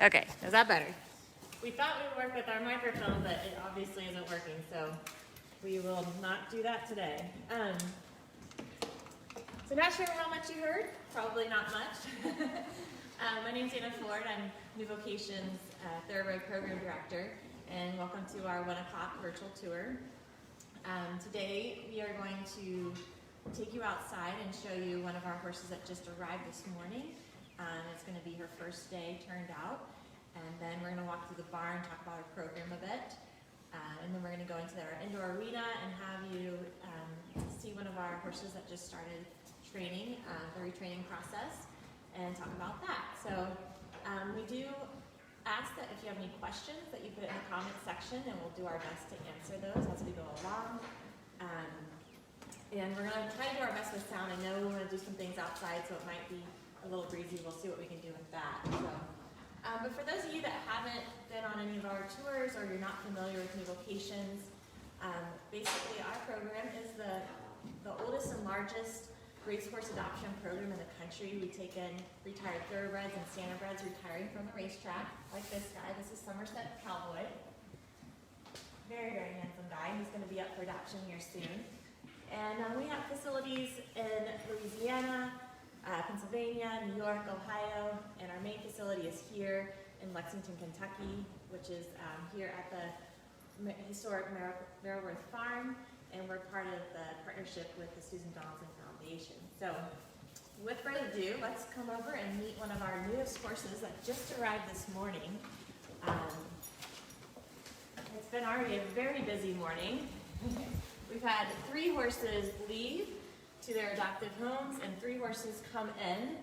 Okay, is that better? We thought we would work with our microphone, but it obviously isn't working, so we will not do that today. So not sure how much you heard, probably not much. My name's Anna Ford, I'm new Vocations Thoroughbred Program Director, and welcome to our 1 o'clock virtual tour. Today we are going to take you outside and show you one of our horses that just arrived this morning. It's going to be her first day turned out, and then we're going to walk through the barn, talk about our program a bit, and then we're going to go into our indoor arena and have you see one of our horses that just started training, the retraining process, and talk about that. So we do ask that if you have any questions that you put it in the comment section, and we'll do our best to answer those as we go along. And we're going to try to do our best with sound. I know we want to do some things outside, so it might be a little breezy. We'll see what we can do with that. So, but for those of you that haven't been on any of our tours or you're not familiar with new Vocations, basically our program is the oldest and largest racehorse adoption program in the country. We take in retired thoroughbreds and standardbreds retiring from the racetrack, like this guy. This is Somerset Cowboy. Very, very handsome guy. He's going to be up for adoption here soon. And we have facilities in Louisiana, Pennsylvania, New York, Ohio, and our main facility is here in Lexington, Kentucky, which is here at the historic Merrillworth Farm, and we're part of the partnership with the Susan Donaldson Foundation. So, with further ado, let's come over and meet one of our newest horses that just arrived this morning. It's been already a very busy morning. We've had 3 horses leave to their adoptive homes and 3 horses come in.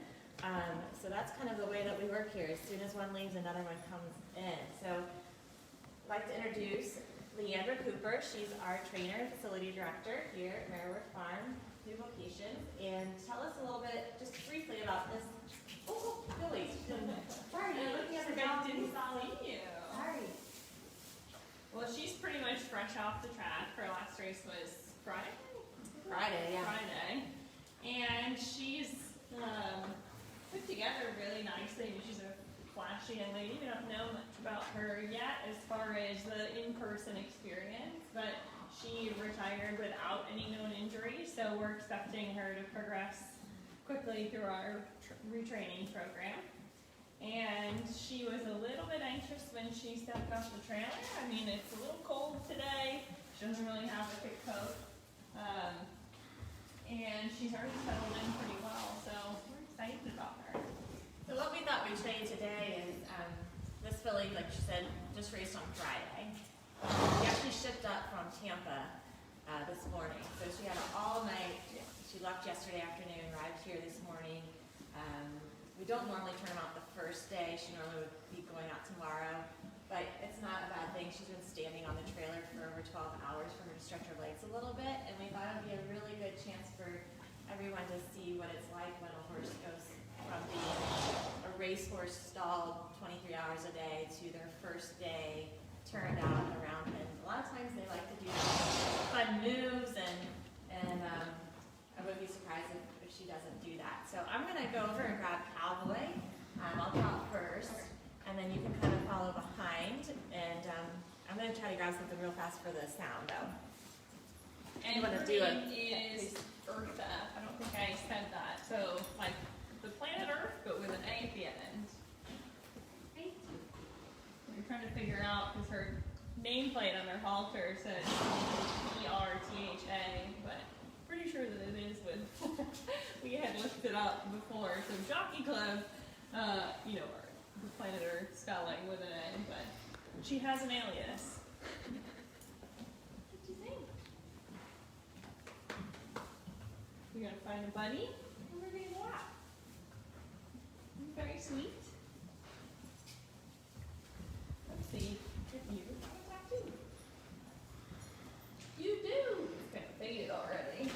So that's kind of the way that we work here. As soon as one leaves, another one comes in. So I'd like to introduce Leandra Cooper. She's our trainer and facility director here at Merrillworth Farm, New Vocations. And tell us a little bit, just briefly, about this. Oh, Billy. Sorry, you're looking at the dog. Didn't see you. Sorry. Well, she's pretty much fresh off the track. Her last race was Friday? Friday, yeah. Friday. And she's put together really nicely. She's a flashy young lady. We don't know much about her yet as far as the in-person experience, but she retired without any known injuries, so we're expecting her to progress quickly through our retraining program. And she was a little bit anxious when she stepped off the trailer. I mean, it's a little cold today. She doesn't really have a thick coat. And she's already settled in pretty well, so we're excited about her. So what we thought we'd show you today is this filly, like she said, just raced on Friday. She actually shipped up from Tampa this morning. So she had an all night. She left yesterday afternoon, arrived here this morning. We don't normally turn them out the first day. She normally would be going out tomorrow, but it's not a bad thing. She's been standing on the trailer for over 12 hours for her to stretch her legs a little bit, and we thought it would be a really good chance for everyone to see what it's like when a horse goes from being a racehorse stalled 23 hours a day to their first day turned out around pins. A lot of times they like to do fun moves, and I wouldn't be surprised if she doesn't do that. So I'm going to go over and grab Cowboy. I'll talk first, and then you can kind of follow behind. And I'm going to try to grab something real fast for the sound, though. And her name is Eartha. I don't think I said that. So, like the planet Earth, but with an A at the end. We're trying to figure out, because her nameplate on her halter says ERTHA, but pretty sure that it is with, we had looked it up before. So Jockey Club, you know, the planet Earth spelling with an A, but she has an alias. What do you think? We gotta find a buddy, and we're gonna go out. Very sweet. Let's see if you have a tattoo. You do! It's kind of faded already.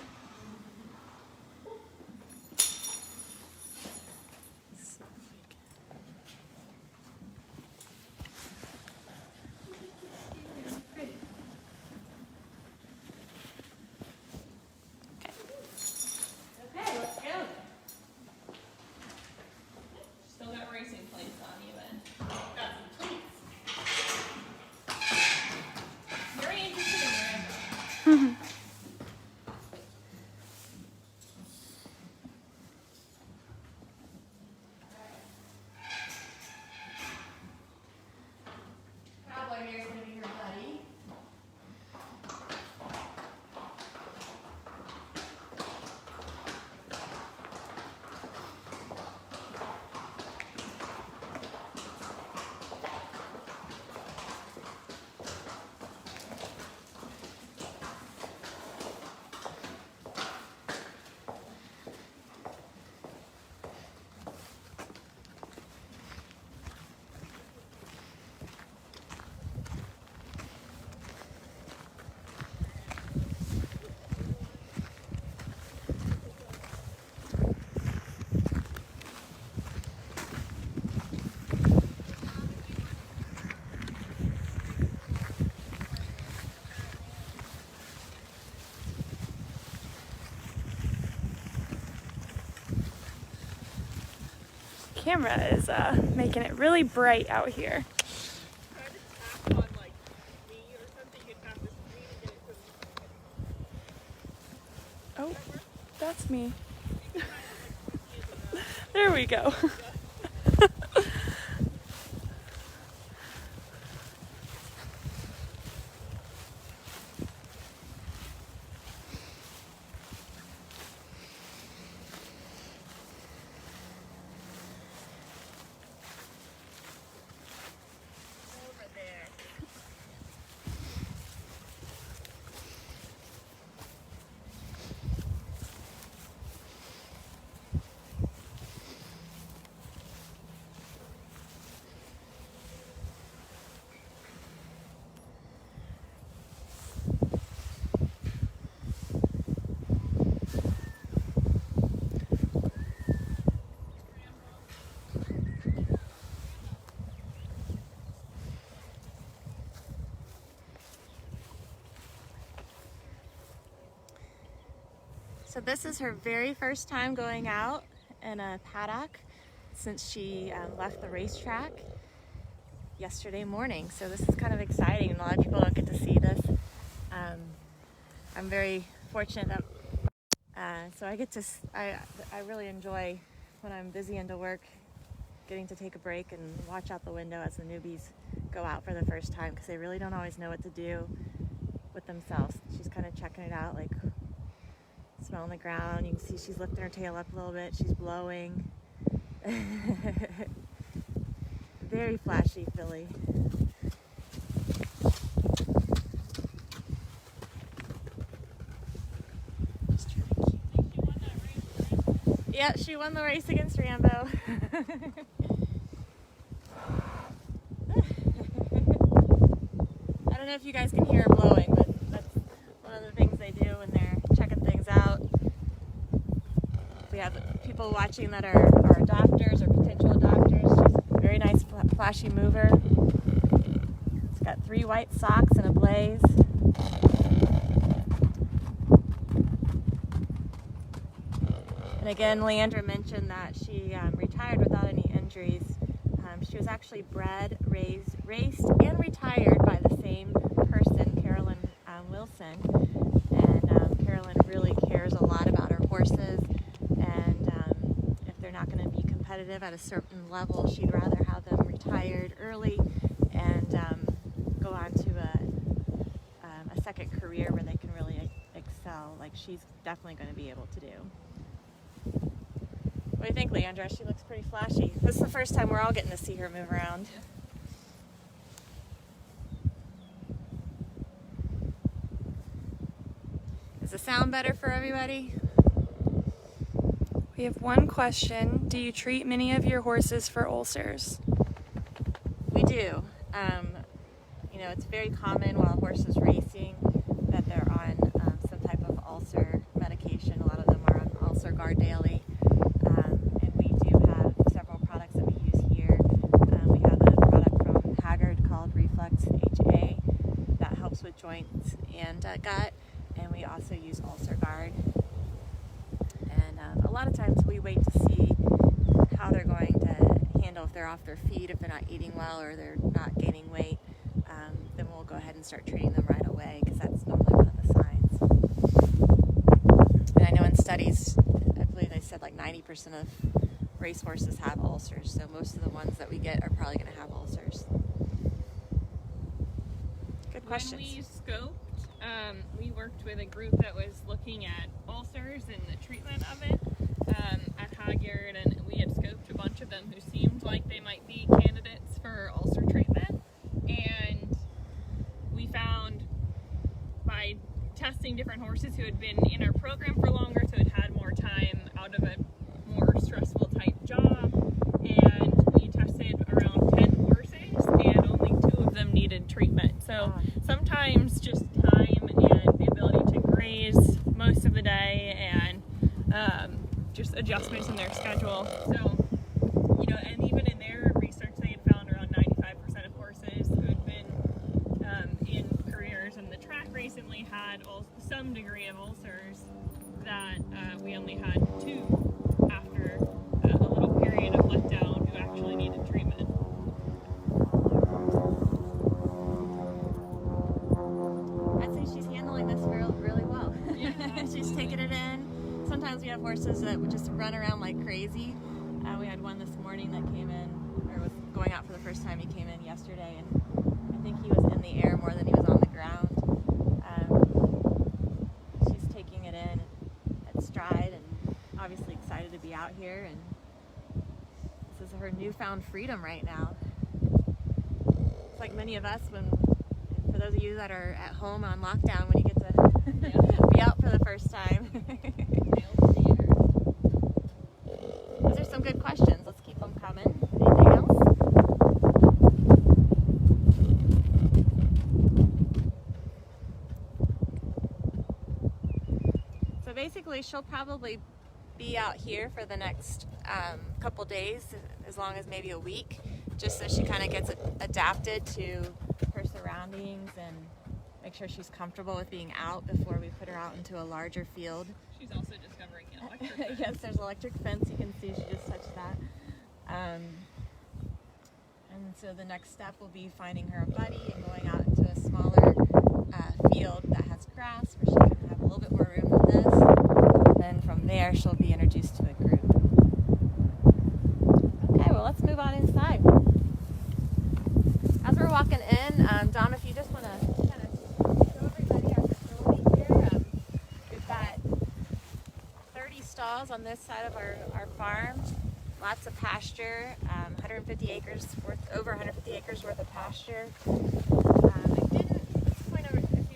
camera is making it really bright out here. Try to tap on like me or something. You could tap the screen and get it from. Oh, that's me. There we go. So this is her very first time going out in a paddock since she left the racetrack yesterday morning. So this is kind of exciting, and a lot of people don't get to see this. I'm very fortunate that so I get to. I really enjoy when I'm busy into work, getting to take a break and watch out the window as the newbies go out for the first time, because they really don't always know what to do with themselves. She's kind of checking it out, like smelling the ground. You can see she's lifting her tail up a little bit. She's blowing. Very flashy filly. Yeah, she won the race against Rambo. I don't know if you guys can hear her blowing, but that's one of the things they do when they're checking things out. We have people watching that are adopters or potential adopters. She's a very nice flashy mover. It's got 3 white socks and a blaze. And again, Leandra mentioned that she retired without any injuries. She was actually bred, raised, raced, and retired by the same person, Carolyn Wilson. And Carolyn really cares a lot about her horses. And if they're not going to be competitive at a certain level, she'd rather have them retired early and go on to a second career where they can really excel, like she's definitely going to be able to do. What do you think, Leandra? She looks pretty flashy. This is the first time we're all getting to see her move around. Does the sound better for everybody? We have one question. Do you treat many of your horses for ulcers? We do. You know, it's very common while a horse is racing that they're on some type of ulcer medication. A lot of them are on ulcer guard daily. And we do have several products that we use here. We have a product from Haggard called Reflex HA that helps with joints and gut. And we also use ulcer guard. And a lot of times we wait to see how they're going to handle if they're off their feet, if they're not eating well or they're not gaining weight. Then we'll go ahead and start treating them right away, because that's normally one of the signs. And I know in studies, I believe they said like 90% of racehorses have ulcers, so most of the ones that we get are probably going to have ulcers. Good questions. When we scoped, we worked with a group that was looking at ulcers and the treatment of it at Haggard, and we had scoped a bunch of them who seemed like they might be candidates for ulcer treatment. And we found by testing different horses who had been in our program for longer, so had more time out of a more stressful type job, and we tested around 10 horses and only 2 of them needed treatment. So sometimes just time and the ability to graze most of the day and just adjustments in their schedule. So, you know, and even in their research, they had found around 95% of horses who had been in careers in the track recently had some degree of ulcers, that we only had 2 after a little period of letdown horses that would just run around like crazy. We had one this morning that came in, or was going out for the first time. He came in yesterday, and I think he was in the air more than he was on the ground. She's taking it in at stride and obviously excited to be out here, and this is her newfound freedom right now. It's like many of us, for those of you that are at home on lockdown, when you get to be out for the first time. Those are some good questions. Let's keep them coming. Anything else? So basically, she'll probably be out here for the next couple days, as long as maybe a week, just so she kind of gets adapted to her surroundings and make sure she's comfortable with being out before we put her out into a larger field. She's also discovering an electric fence. Yes, there's electric fence. You can see she just touched that. And so the next step will be finding her a buddy and going out into a smaller field that has grass where she can have a little bit more room than this. And then from there, she'll be introduced to a group. Okay, well, let's move on inside. As we're walking in, Dom, if you just want to kind of show everybody our facility here. We've got 30 stalls on this side of our farm. Lots of pasture, 150 acres worth, over 150 acres worth of pasture. If you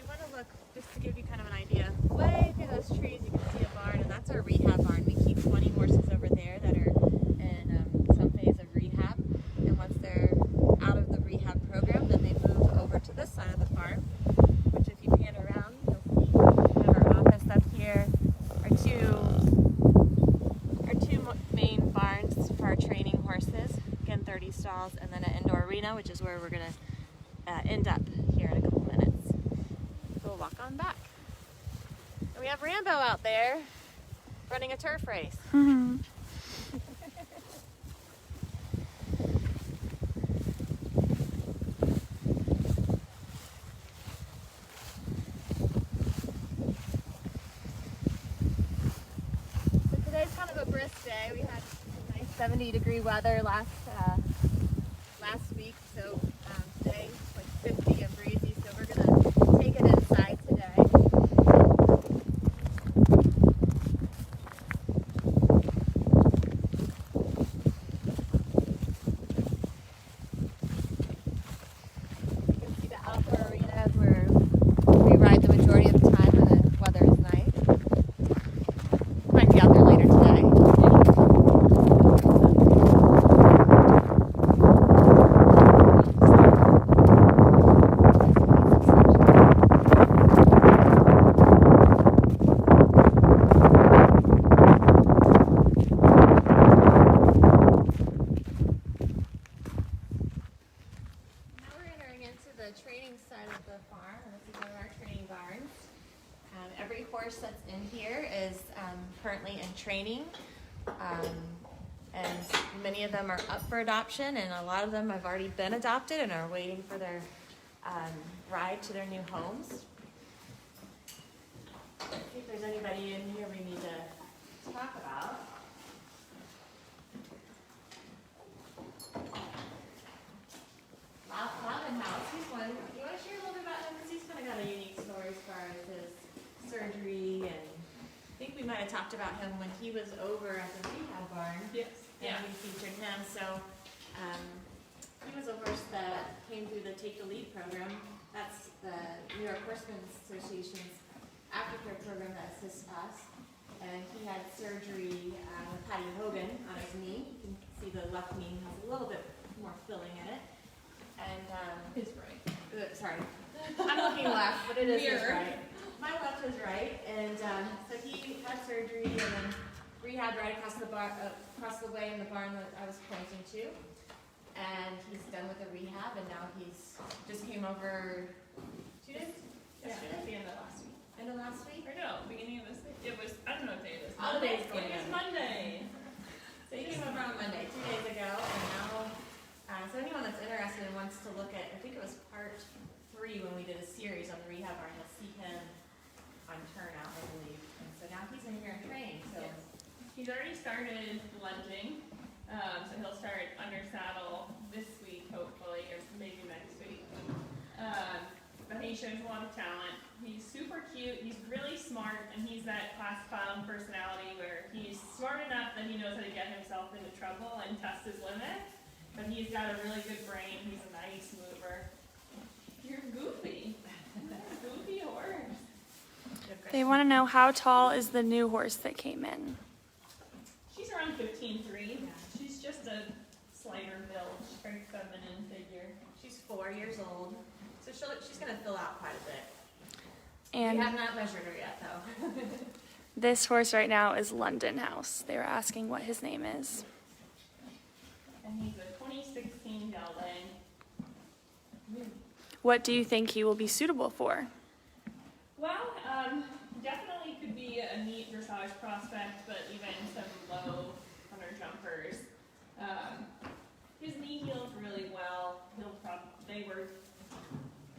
want to look, just to give you kind of an idea, way through those trees you can see a barn, and that's our rehab barn. We keep 20 horses over there that are in some phase of rehab, and once they're out of the rehab program, then they move over to this side of the farm, which if you pan around, you'll see we have our office up here, our two main barns for our training horses, again 30 stalls, and then an indoor arena, which is where we're going to end up here in a couple minutes. So we'll walk on back. And we have Rambo out there running a turf race. Today's kind of a brisk day. We had nice 70-degree weather last week, so today it's like 50 and breezy, so we're gonna take it inside today. You can see the outdoor arenas where we ride the majority of the time when the weather is nice. Might be out there later today. Now we're entering into the training side of the farm, and this is one of our training barns. Every horse that's in here is currently in training, and many of them are up for adoption, and a lot of them have already been adopted and are waiting for their ride to their new homes. Let's see if there's anybody in here we need to talk about. Loudon House, he's one. You want to share a little bit about him? Because he's kind of got a unique story as far as his surgery, and I think we might have talked about him when he was over at the rehab barn. Yes. And we featured him. So he was a horse that came through the Take the Lead program. That's the New York Horsemen's Association's aftercare program that assists us. And he had surgery with Patty Hogan on his knee. You can see the left knee has a little bit more filling in it. And His right. sorry, I'm looking left, but it is his Mirror. right. My left is right, and so he had surgery and then rehab right across the way in the barn that I was pointing to. And he's done with the rehab, and now he's just came over 2 days? Yesterday, the end of last week. End of last week? Or no, beginning of this week. It was, I don't know what day it is. All the days going It was in. Monday. So he came over on Monday, 2 days ago, and now, so anyone that's interested and wants to look at, I think it was part 3 when we did a series on the rehab barn, you'll see him on Turnout, I believe. And so now he's in here in training, so Yes. He's already started lunging, so he'll start under saddle this week, hopefully, or maybe next week. But he shows a lot of talent. He's super cute, he's really smart, and he's that class clown personality where he's smart enough that he knows how to get himself into trouble and test his limits, but he's got a really good brain, he's a nice mover. You're goofy. Goofy horse. They want to know how tall is the new horse that came in? She's around 15'3". She's just a slighter build, very feminine figure. She's 4 years old, so she's going to fill out quite a bit. And We have not measured her yet, though. this horse right now is London House. They were asking what his name is. And he's a 2016 gelding. What do you think he will be suitable for? Well, definitely could be a neat dressage prospect, but even some low hunter jumpers. His knee heals really well. They were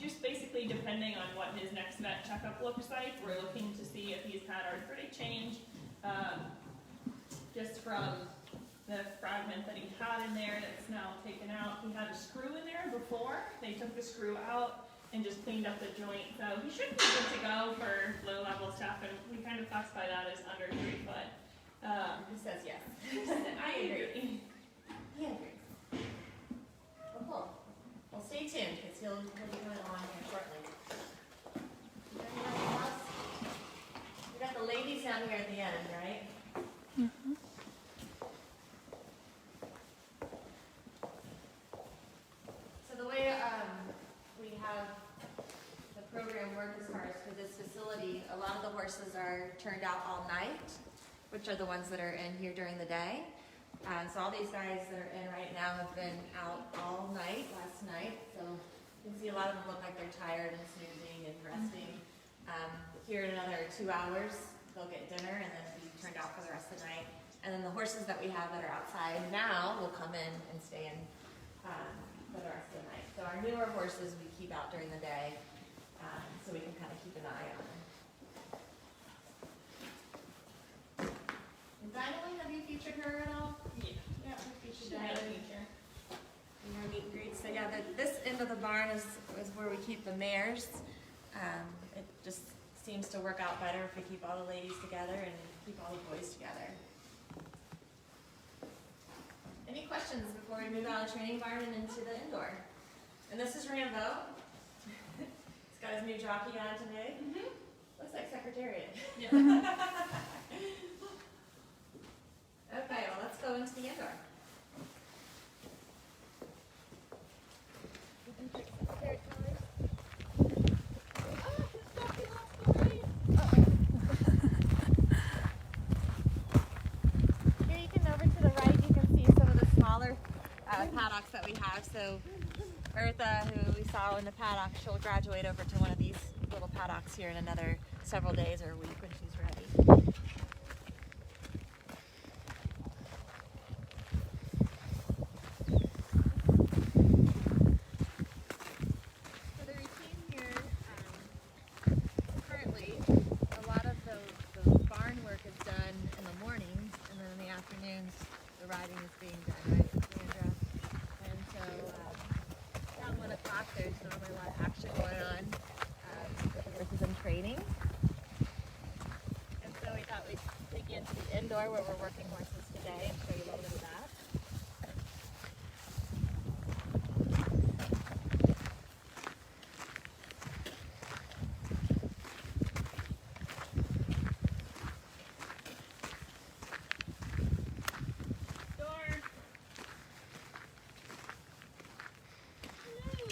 just basically depending on what his next vet checkup looks like. We're looking to see if he's had arthritic change. Just from the fragment that he had in there that's now taken out. He had a screw in there before. They took the screw out and just cleaned up the joint. So he should be good to go for low-level stuff, and we kind of classify that as under 3 foot. Who says yes? I agree. He agrees. Well, cool. Well, stay tuned, because he'll be coming on here shortly. Is there anything else? We got the ladies down here at the end, right? Mm-hmm. So the way we have the program work as far as for this facility, a lot of the horses are turned out all night, which are the ones that are in here during the day. So all these guys that are in right now have been out all night, last night. So you can see a lot of them look like they're tired and snoozing and resting. Here in another 2 hours, they'll get dinner and then be turned out for the rest of the night. And then the horses that we have that are outside now will come in and stay in for the rest of the night. So our newer horses we keep out during the day, so we can kind of keep an eye on them. And Dynamite, have you featured her at all? Yeah, We should featured have a her feature. in our meet and greet. So yeah, this end of the barn is where we keep the mares. It just seems to work out better if we keep all the ladies together and keep all the boys together. Any questions before we move out of the training barn and into the indoor? And this is Rambo. He's got his new jockey on today. Looks like Secretariat. Yeah. Okay, well, let's go into the indoor. Here you can, over to the right, you can see some of the smaller paddocks that we have. So Eartha, who we saw in the paddock, she'll graduate over to one of these little paddocks here in another several days or a week when she's ready. So the routine here, currently, a lot of the barn work is done in the mornings, and then in the afternoons, the riding is being done, right, with Sandra. And so, around 1 o'clock, there's normally a lot of action going on with the horses in training. And so we thought we'd take you into the indoor where we're working horses today and show you a little bit of that. Door.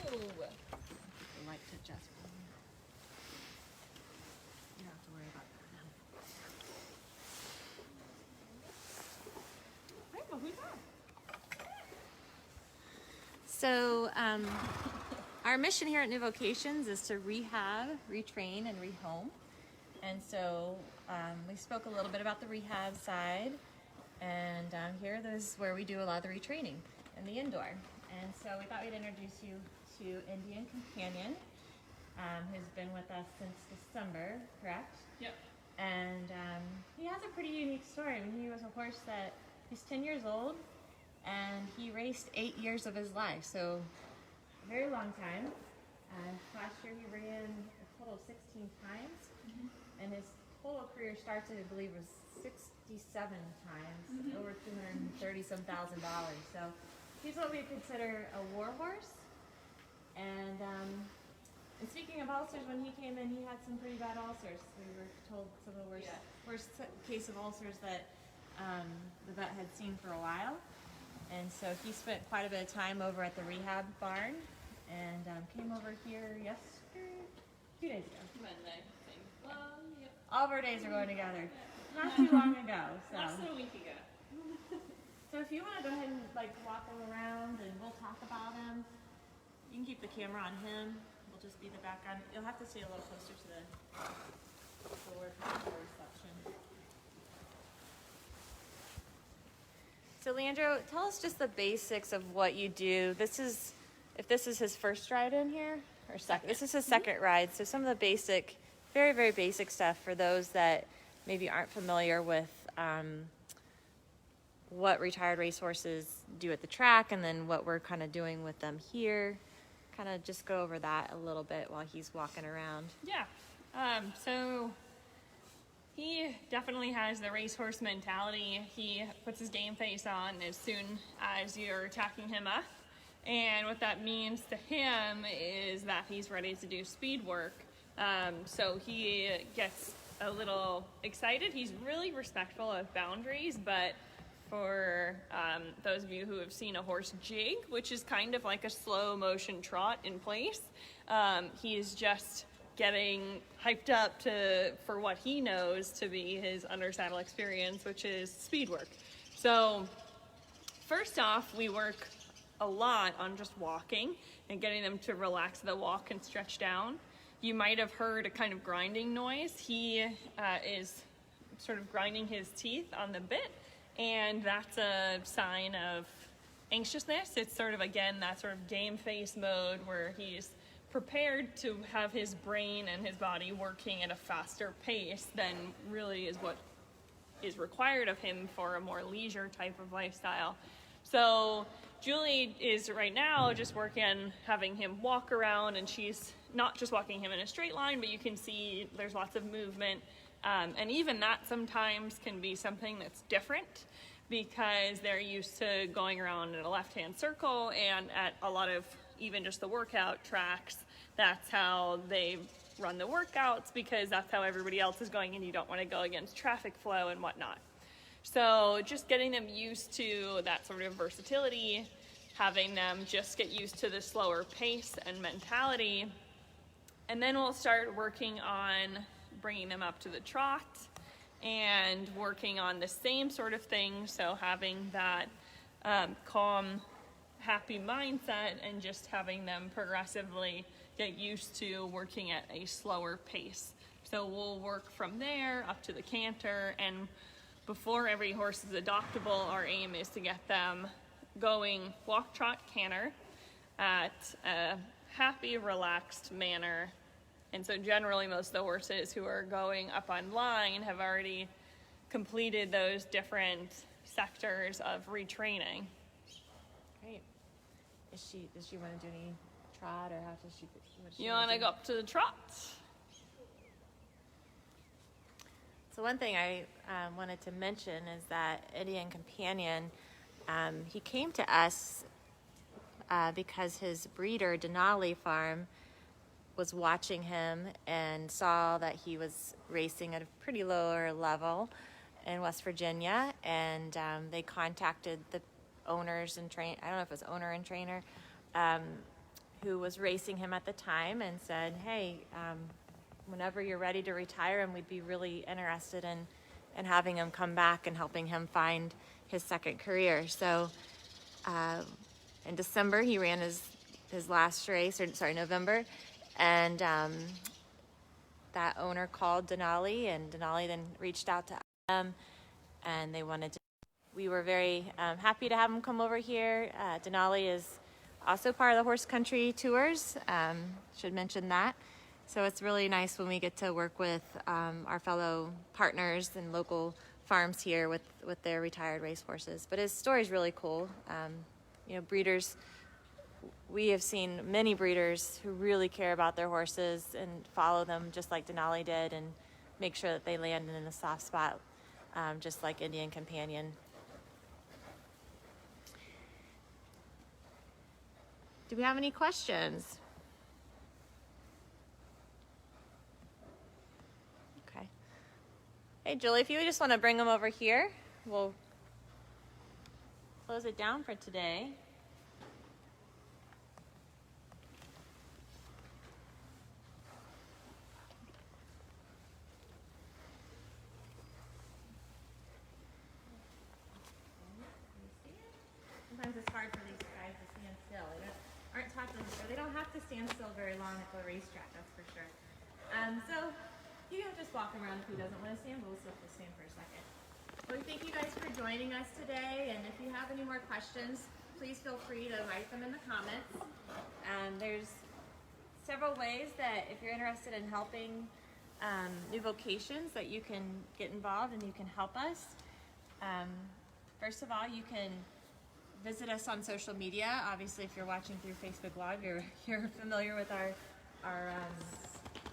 No. The light to adjust. You don't have to worry about that now. So, our mission here at New Vocations is to rehab, retrain, and rehome. And so, we spoke a little bit about the rehab side, and down here, this is where we do a lot of the retraining in the indoor. And so, we thought we'd introduce you to Indian Companion, who's been with us since December, correct? Yep. And he has a pretty unique story. I mean, he was a horse that he's 10 years old, and he raced 8 years of his life, so a very long time. Last year he ran a total of 16 times, and his total career starts, I believe, was 67 times, over $230,000. So he's what we consider a war horse. And speaking of ulcers, when he came in, he had some pretty bad ulcers. We were told some of the worst case of ulcers that the vet had seen for a while. And so he spent quite a bit of time over at the rehab barn, and came over here yesterday, 2 days ago. Monday, I think. Yep. All of our days are going together. Not too long ago. So. Less than a week ago. So if you want to go ahead and walk him around, and we'll talk about him. You can keep the camera on him. We'll just be the background. You'll have to stay a little closer to the reception. So Leandro, tell us just the basics of what you do. If this is his first ride in here, or second. This is his second ride. So some of the basic, very, very basic stuff for those that maybe aren't familiar with what retired racehorses do at the track, and then what we're kind of doing with them here. Kind of just go over that a little bit while he's walking around. Yeah. So he definitely has the racehorse mentality. He puts his game face on as soon as you're attacking him up. And what that means to him is that he's ready to do speed work. So he gets a little excited. He's really respectful of boundaries, but for those of you who have seen a horse jig, which is kind of like a slow motion trot in place, he's just getting hyped up for what he knows to be his under saddle experience, which is speed work. So first off, we work a lot on just walking and getting them to relax the walk and stretch down. You might have heard a kind of grinding noise. He is sort of grinding his teeth on the bit, and that's a sign of anxiousness. It's sort of, again, that sort of game face mode where he's prepared to have his brain and his body working at a faster pace than really is what is required of him for a more leisure type of lifestyle. So Julie is right now just working on having him walk around, and she's not just walking him in a straight line, but you can see there's lots of movement. And even that sometimes can be something that's different because they're used to going around in a left-hand circle, and at a lot of even just the workout tracks, that's how they run the workouts because that's how everybody else is going, and you don't want to go against traffic flow and whatnot. So just getting them used to that sort of versatility, having them just get used to the slower pace and mentality, and then we'll start working on bringing them up to the trot and working on the same sort of thing. So having that calm, happy mindset and just having them progressively get used to working at a slower pace. So we'll work from there up to the canter, and before every horse is adoptable, our aim is to get them going walk, trot, canter at a happy, relaxed manner. And so generally most of the horses who are going up on line have already completed those different sectors of retraining. Great. Does she want to do any trot, or how does she? You want to go up to the trot? So one thing I wanted to mention is that Indian Companion, he came to us because his breeder, Denali Farm, was watching him and saw that he was racing at a pretty lower level in West Virginia, and they contacted the owners and I don't know if it was owner and trainer, who was racing him at the time, and said, hey, whenever you're ready to retire, and we'd be really interested in having him come back and helping him find his second career. So in December, he ran his last race, November, and that owner called Denali, and Denali then reached out to them, and we were very happy to have him come over here. Denali is also part of the Horse Country Tours, should mention that. So it's really nice when we get to work with our fellow partners and local farms here with their retired racehorses. But his story is really cool. Breeders, we have seen many breeders who really care about their horses and follow them just like Denali did and make sure that they land in a soft spot, just like Indian Companion. Do we have any questions? Okay. Hey, Julie, if you just want to bring them over here, we'll close it down for today. Sometimes it's hard for these guys to stand still. Aren't taught to, or they don't have to stand still very long at the racetrack, that's for sure. So you can just walk around if he doesn't want to stand, but we'll still stand for a second. Well, thank you guys for joining us today, and if you have any more questions, please feel free to write them in the comments. There's several ways that if you're interested in helping new vocations that you can get involved and you can help us. First of all, you can visit us on social media. Obviously, if you're watching through Facebook Live, you're familiar with our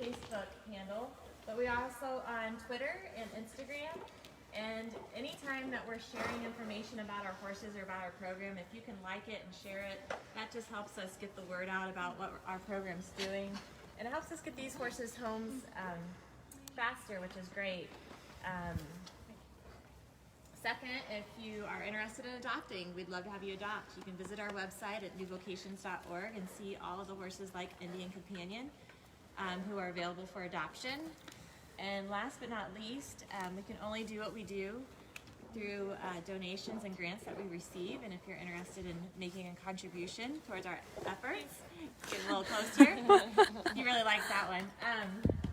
Facebook handle. But we are also on Twitter and Instagram. And anytime that we're sharing information about our horses or about our program, if you can like it and share it, that just helps us get the word out about what our program's doing. And it helps us get these horses homes faster, which is great. Second, if you are interested in adopting, we'd love to have you adopt. You can visit our website at newvocations.org and see all of the horses like Indian Companion who are available for adoption. And last but not least, we can only do what we do through donations and grants that we receive. And if you're interested in making a contribution towards our efforts, get a little close here. You really like that one.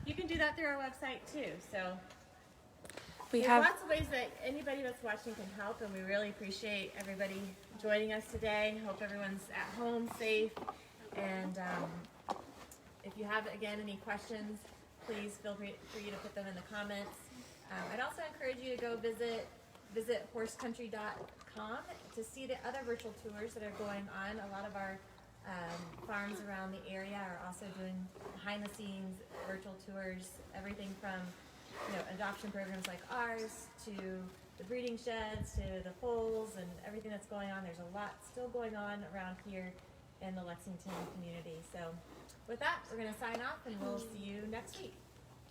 You can do that through our website too. So there's lots of ways that anybody that's watching can help, and we really appreciate everybody joining us today. Hope everyone's at home safe. And if you have, again, any questions, please feel free for you to put them in the comments. I'd also encourage you to go visit horsecountry.com to see the other virtual tours that are going on. A lot of our farms around the area are also doing behind-the-scenes virtual tours, everything from adoption programs like ours to the breeding sheds to the foals and everything that's going on. There's a lot still going on around here in the Lexington community. So with that, we're going to sign off and we'll see you next week.